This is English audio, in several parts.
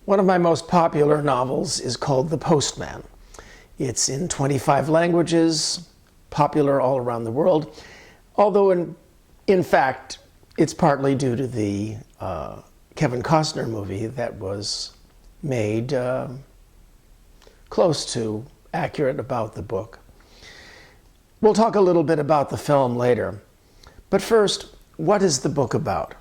One of my most popular novels is called The Postman. It's in 25 languages, popular all around the world, although in fact, it's partly due to the Kevin Costner movie that was made close to accurate about the book. We'll talk a little bit about the film later. But first, what is the book about?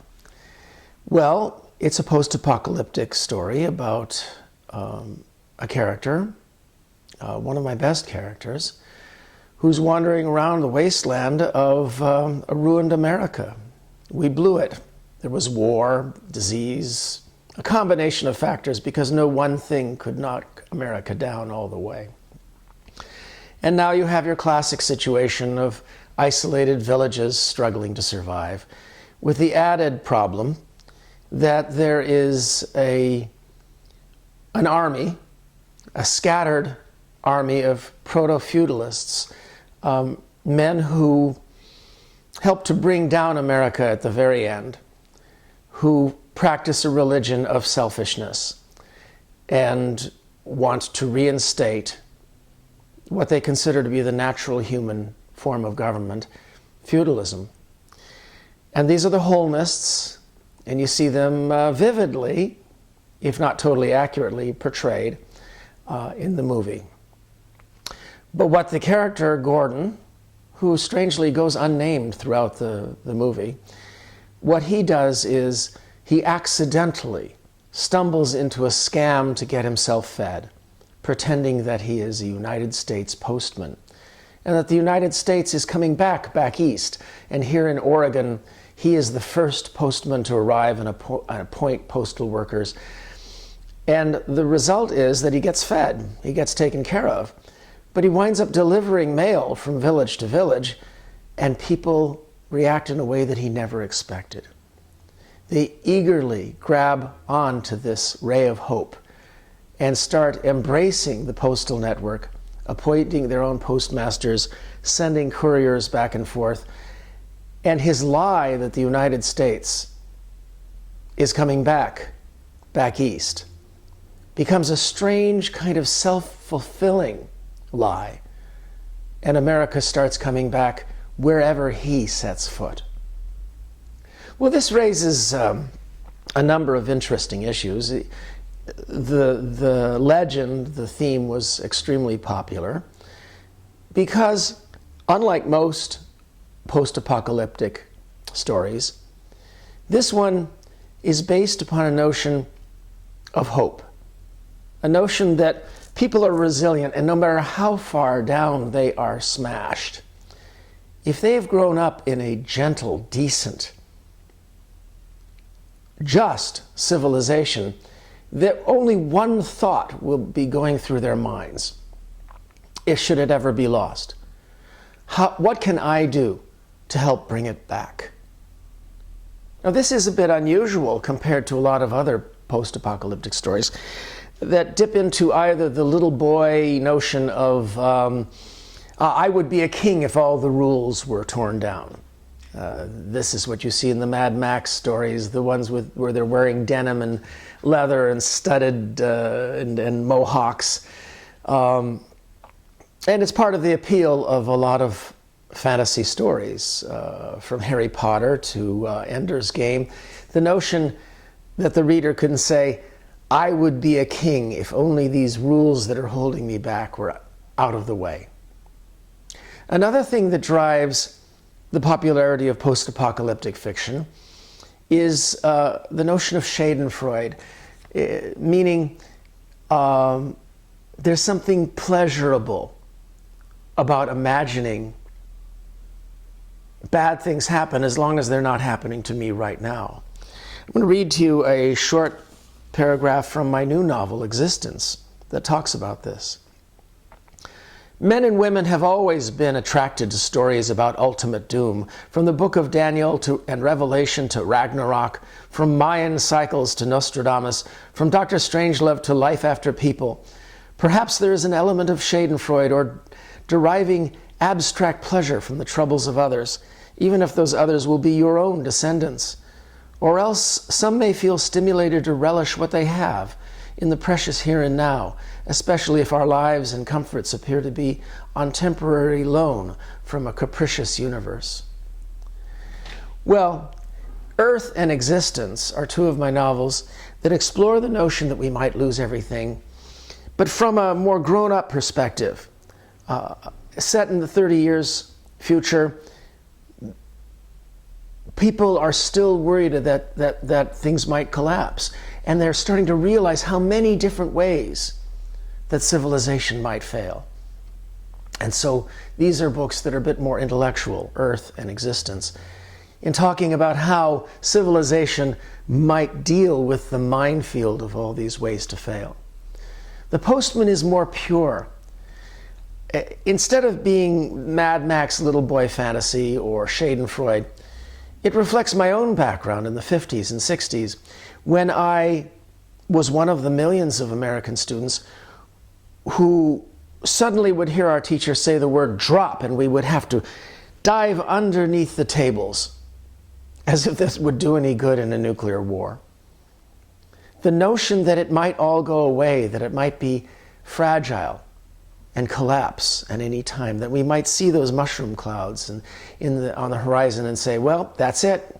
Well, it's a post-apocalyptic story about a character, one of my best characters, who's wandering around the wasteland of a ruined America. We blew it. There was war, disease, a combination of factors because no one thing could knock America down all the way. And now you have your classic situation of isolated villages struggling to survive, with the added problem that there is an army, a scattered army of proto-feudalists, men who helped to bring down America at the very end, who practice a religion of selfishness and want to reinstate what they consider to be the natural human form of government, feudalism. And these are the Holnists, and you see them vividly, if not totally accurately, portrayed in the movie. But what the character, Gordon, who strangely goes unnamed throughout the movie, what he does is he accidentally stumbles into a scam to get himself fed, pretending that he is a United States postman, and that the United States is coming back east. And here in Oregon, he is the first postman to arrive and appoint postal workers. And the result is that he gets fed, he gets taken care of, but he winds up delivering mail from village to village, and people react in a way that he never expected. They eagerly grab onto this ray of hope and start embracing the postal network, appointing their own postmasters, sending couriers back and forth. And his lie that the United States is coming back east becomes a strange kind of self-fulfilling lie. And America starts coming back wherever he sets foot. Well, this raises a number of interesting issues. The legend, the theme, was extremely popular because, unlike most post-apocalyptic stories, this one is based upon a notion of hope, a notion that people are resilient, and no matter how far down they are smashed, if they have grown up in a gentle, decent, just civilization, that only one thought will be going through their minds, if should it ever be lost. What can I do to help bring it back? Now, this is a bit unusual compared to a lot of other post-apocalyptic stories that dip into either the little boy notion of I would be a king if all the rules were torn down. This is what you see in the Mad Max stories, the ones where they're wearing denim and leather and studded and mohawks. And it's part of the appeal of a lot of fantasy stories, from Harry Potter to Ender's Game. The notion that the reader can say, I would be a king if only these rules that are holding me back were out of the way. Another thing that drives the popularity of post-apocalyptic fiction is the notion of Schadenfreude, meaning there's something pleasurable about imagining bad things happen as long as they're not happening to me right now. I'm going to read to you a short paragraph from my new novel, Existence, that talks about this. Men and women have always been attracted to stories about ultimate doom, from the Book of Daniel and Revelation to Ragnarok, from Mayan cycles to Nostradamus, from Dr. Strangelove to Life After People. Perhaps there is an element of Schadenfreude, or deriving abstract pleasure from the troubles of others, even if those others will be your own descendants. Or else some may feel stimulated to relish what they have, in the precious here and now, especially if our lives and comforts appear to be on temporary loan from a capricious universe. Well, Earth and Existence are two of my novels that explore the notion that we might lose everything, but from a more grown-up perspective. Set in the 30 years future, people are still worried that things might collapse, and they're starting to realize how many different ways that civilization might fail. And so these are books that are a bit more intellectual, Earth and Existence, in talking about how civilization might deal with the minefield of all these ways to fail. The Postman is more pure. Instead of being Mad Max little boy fantasy or Schadenfreude, it reflects my own background in the 50s and 60s, when I was one of the millions of American students who suddenly would hear our teacher say the word drop, and we would have to dive underneath the tables, as if this would do any good in a nuclear war. The notion that it might all go away, that it might be fragile and collapse at any time, that we might see those mushroom clouds on the horizon and say, well, that's it.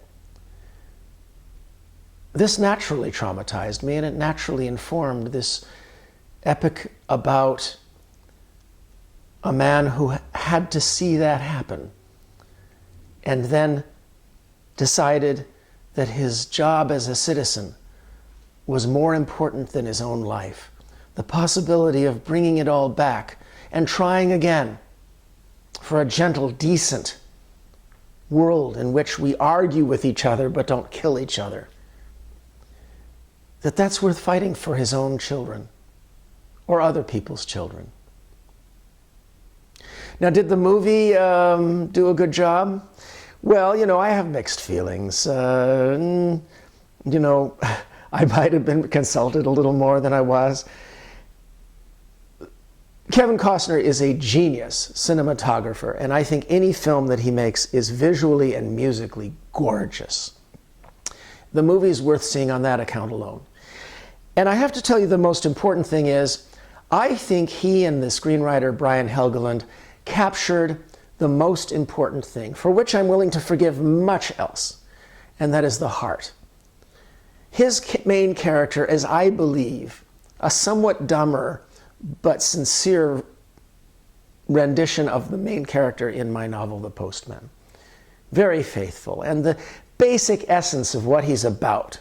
This naturally traumatized me, and it naturally informed this epic about a man who had to see that happen, and then decided that his job as a citizen was more important than his own life. The possibility of bringing it all back and trying again for a gentle, decent world in which we argue with each other but don't kill each other. That's worth fighting for his own children or other people's children. Now, did the movie do a good job? Well, I have mixed feelings. I might have been consulted a little more than I was. Kevin Costner is a genius cinematographer, and I think any film that he makes is visually and musically gorgeous. The movie is worth seeing on that account alone. And I have to tell you, the most important thing is, I think he and the screenwriter Brian Helgeland captured the most important thing, for which I'm willing to forgive much else, and that is the heart. His main character is, I believe, a somewhat dumber but sincere rendition of the main character in my novel, The Postman. Very faithful, and the basic essence of what he's about,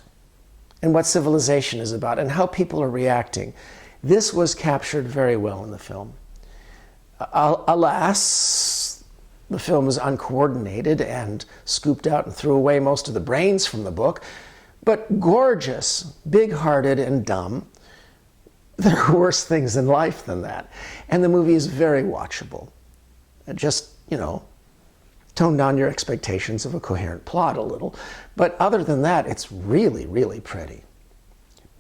and what civilization is about, and how people are reacting. This was captured very well in the film. Alas, the film was uncoordinated and scooped out and threw away most of the brains from the book, but gorgeous, big-hearted, and dumb. There are worse things in life than that. And the movie is very watchable. Just, tone down your expectations of a coherent plot a little. But other than that, it's really, really pretty.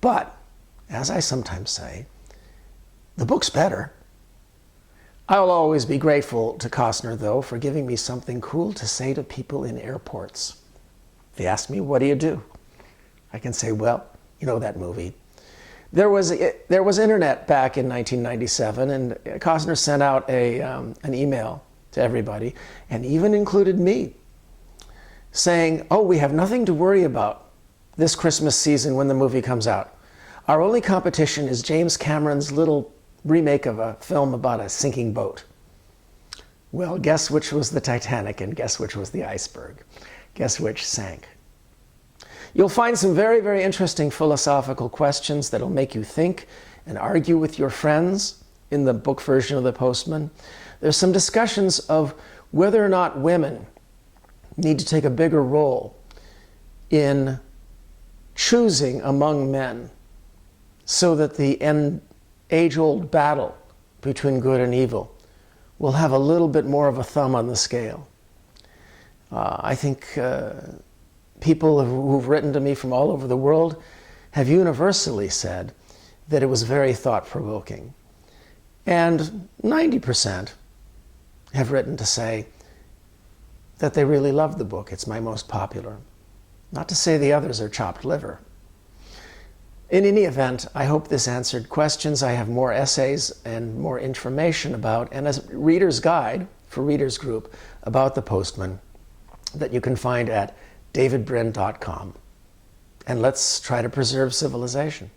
But, as I sometimes say, the book's better. I'll always be grateful to Costner, though, for giving me something cool to say to people in airports. They ask me, what do you do? I can say, well, that movie. There was internet back in 1997, and Costner sent out an email to everybody, and even included me, saying, oh, we have nothing to worry about this Christmas season when the movie comes out. Our only competition is James Cameron's little remake of a film about a sinking boat. Well, guess which was the Titanic, and guess which was the iceberg? Guess which sank? You'll find some very, very interesting philosophical questions that'll make you think and argue with your friends in the book version of The Postman. There's some discussions of whether or not women need to take a bigger role in choosing among men so that the age-old battle between good and evil will have a little bit more of a thumb on the scale. I think people who've written to me from all over the world have universally said that it was very thought-provoking. And 90% have written to say that they really loved the book. It's my most popular. Not to say the others are chopped liver. In any event, I hope this answered questions. I have more essays and more information about, and a reader's guide for Readers Group about the Postman that you can find at davidbrin.com. And let's try to preserve civilization.